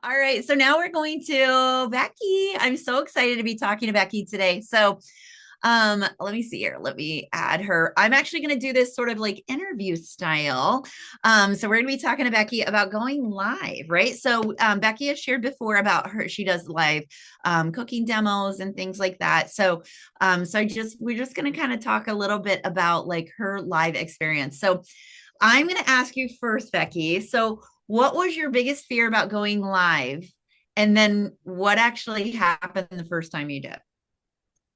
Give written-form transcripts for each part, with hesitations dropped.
All right. So now we're going to Becky. I'm so excited to be talking to Becky today. So let me see here. Let me add her. I'm actually going to do this sort of like interview style. So we're going to be talking to Becky about going live, right? So Becky has shared before about her, she does live cooking demos and things like that. So we're just going to kind of talk a little bit about like her live experience. So I'm going to ask you first, Becky. So what was your biggest fear about going live? And then what actually happened the first time you did?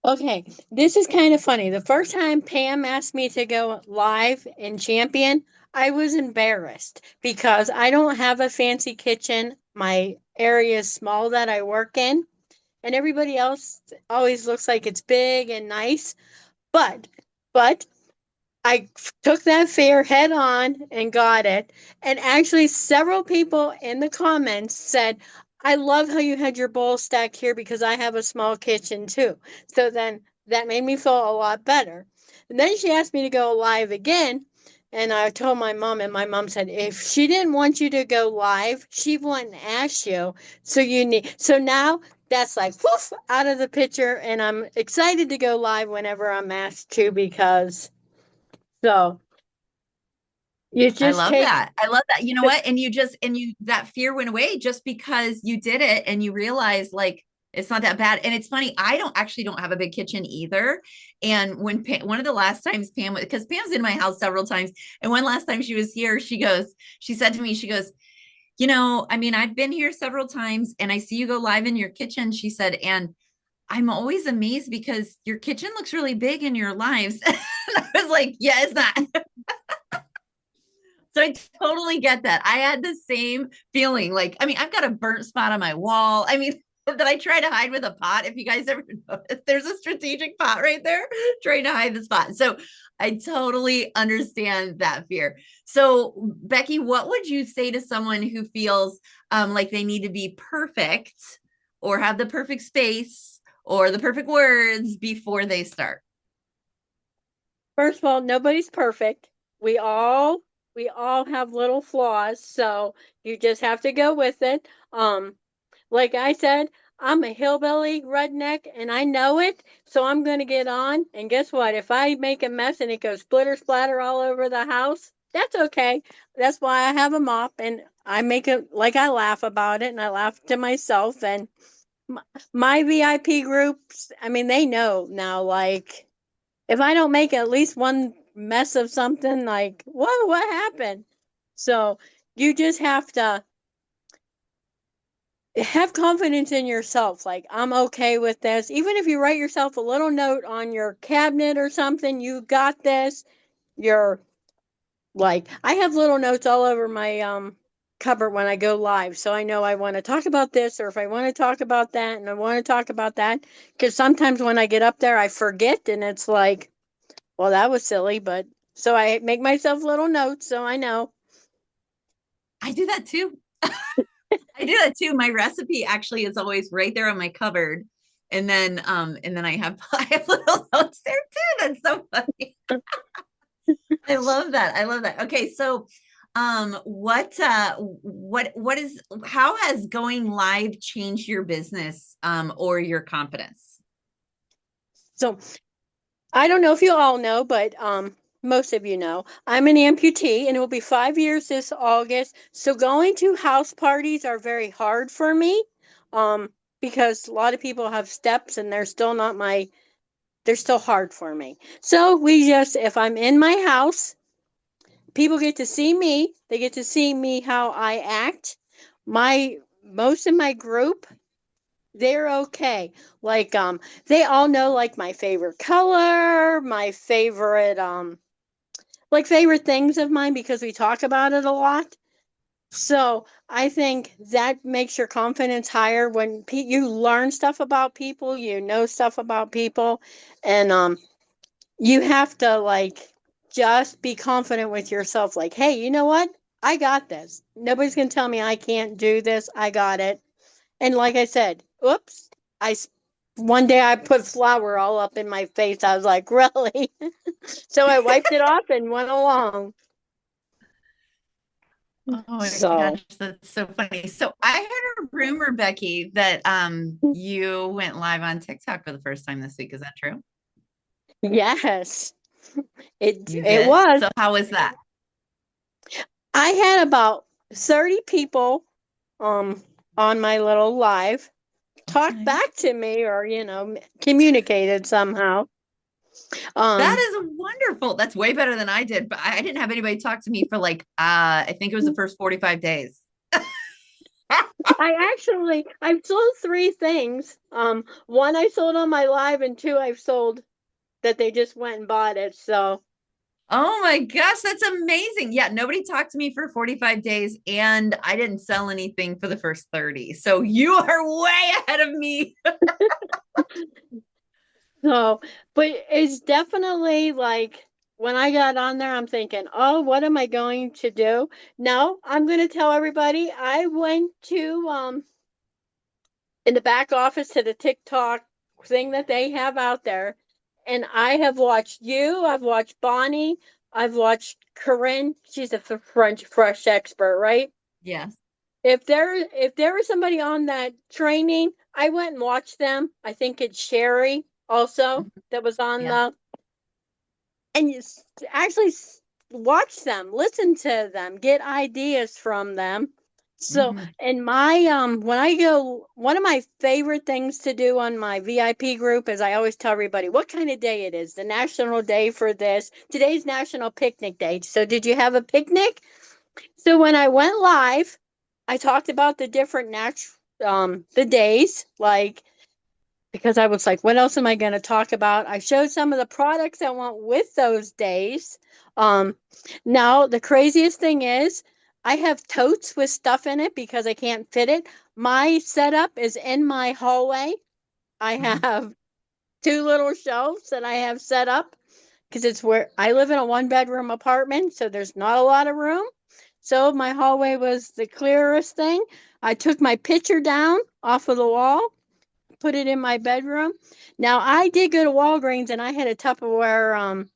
Okay, this is kind of funny. The first time Pam asked me to go live in Champion, I was embarrassed because I don't have a fancy kitchen. My area is small that I work in, and everybody else always looks like it's big and nice. But, but I took that fear head on and got it. And actually, several people in the comments said, I love how you had your bowl stacked here because I have a small kitchen too. So then that made me feel a lot better. And then she asked me to go live again. And I told my mom, and my mom said, if she didn't want you to go live, she wouldn't ask you. So now that's like woof out of the picture. And I'm excited to go live whenever I'm asked to because so you I just love take that. I love that. You know the what? That fear went away just because you did it and you realized like it's not that bad. And it's funny, I don't have a big kitchen either. And one of the last times because Pam's in my house several times, and one last time she was here, she said to me, she goes, I mean, I've been here several times and I see you go live in your kitchen. She said, and I'm always amazed because your kitchen looks really big in your lives. And I was like, yeah, it's not. So I totally get that. I had the same feeling. Like, I mean, I've got a burnt spot on my wall. I mean, that I try to hide with a pot. If you guys ever notice, there's a strategic pot right there trying to hide the spot. So I totally understand that fear. So, Becky, what would you say to someone who feels like they need to be perfect or have the perfect space or the perfect words before they start? first of all, nobody's perfect. We all we all have little flaws, so you just have to go with it. Like I said, I'm a hillbilly redneck and I know it, so I'm going to get on. And guess what? If I make a mess and it goes splitter splatter all over the house, that's okay. That's why I have a mop and I make it like I laugh about it and I laugh to myself and my VIP groups, I mean, they know now, like, if I don't make at least one mess of something, like, what happened? So you just have to have confidence in yourself. Like, I'm okay with this. Even if you write yourself a little note on your cabinet or something, you got this. You're like, I have little notes all over my cupboard when I go live. So I know I want to talk about this or if I want to talk about that and I want to talk about that. Because sometimes when I get up there, I forget and it's like, well, that was silly. But so I make myself little notes so I know. I do that too. I do that too. My recipe actually is always right there on my cupboard. And then I have little notes there too. That's so funny. I love that. I love that. Okay, so what is how has going live changed your business or your confidence? So I don't know if you all know, but most of you know, I'm an amputee and it will be 5 years this August. So going to house parties are very hard for me because a lot of people have steps and they're still hard for me. So if I'm in my house, people get to see me. They get to see me how I act. Most of my group, they're okay. Like they all know like my favorite color, my favorite like favorite things of mine because we talk about it a lot. So I think that makes your confidence higher when you learn stuff about people, you know stuff about people, and you have to like just be confident with yourself. Like, hey, you know what? I got this. Nobody's gonna tell me I can't do this. I got it. And like I said, oops, I one day I put flour all up in my face. I was like, really? So I wiped it off and went along. Oh my So gosh, that's so funny. So I heard a rumor, Becky, that you went live on TikTok for the first time this week. Is that true? yes, You it did? was. So how was that? I had about 30 people on my little live talk Okay. back to me or communicated somehow. That Um is wonderful. That's way better than I did, but I didn't have anybody talk to me for like I think it was the first 45 days. I've sold three things. One I sold on my live and two I've sold that they just went and bought it. So Oh my gosh, that's amazing. Yeah, nobody talked to me for 45 days and I didn't sell anything for the first 30. So you are way ahead of me. so but it's definitely like when I got on there, I'm thinking, oh, what am I going to do? No, I'm gonna tell everybody I went to in the back office to the TikTok thing that they have out there. And I have watched you, I've watched Bonnie, I've watched Corinne. She's a French fresh expert, right? Yes. If there was somebody on that training, I went and watched them. I think it's Sherry also Mhm. that was on Yes. the and you actually watch them, listen to them, get ideas from them. So, Mhm. in my when I go, one of my favorite things to do on my VIP group is I always tell everybody what kind of day it is. The national day for this. Today's National Picnic Day. So, did you have a picnic? So, when I went live, I talked about the different the days like because I was like, what else am I going to talk about? I showed some of the products that went with those days. Um, Now, the craziest thing is, I have totes with stuff in it because I can't fit it. My setup is in my hallway. I Mhm. have two little shelves that I have set up because it's where I live in a one-bedroom apartment, so there's not a lot of room. So my hallway was the clearest thing. I took my picture down off of the wall, put it in my bedroom. Now I did go to Walgreens and I had a Tupperware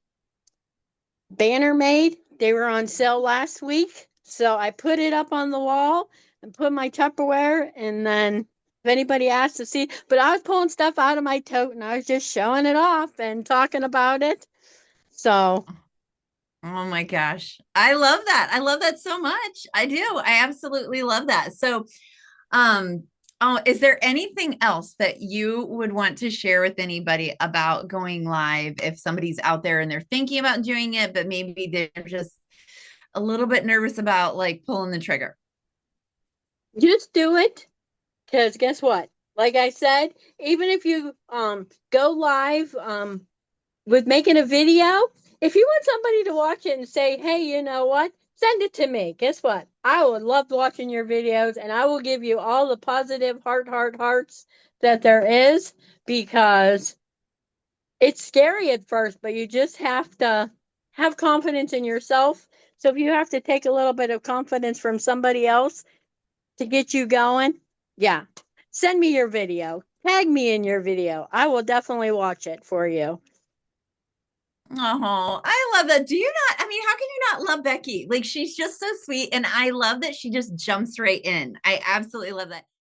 banner made. They were on sale last week, so I put it up on the wall and put my Tupperware. And then if anybody asked to see, but I was pulling stuff out of my tote and I was just showing it off and talking about it. So Oh my gosh. I love that. I love that so much. I do. I absolutely love that. So, oh, is there anything else that you would want to share with anybody about going live if somebody's out there and they're thinking about doing it, but maybe they're just a little bit nervous about like pulling the trigger? just do it. Because guess what? Like I said, even if you go live with making a video, if you want somebody to watch it and say, hey, you know what? Send it to me. Guess what? I would love watching your videos and I will give you all the positive hearts that there is because it's scary at first, but you just have to have confidence in yourself. So if you have to take a little bit of confidence from somebody else to get you going, yeah, send me your video. Tag me in your video. I will definitely watch it for you. Oh, I love that. Do you not? I mean, how can you not love Becky? Like, she's just so sweet. And I love that she just jumps right in. I absolutely love that.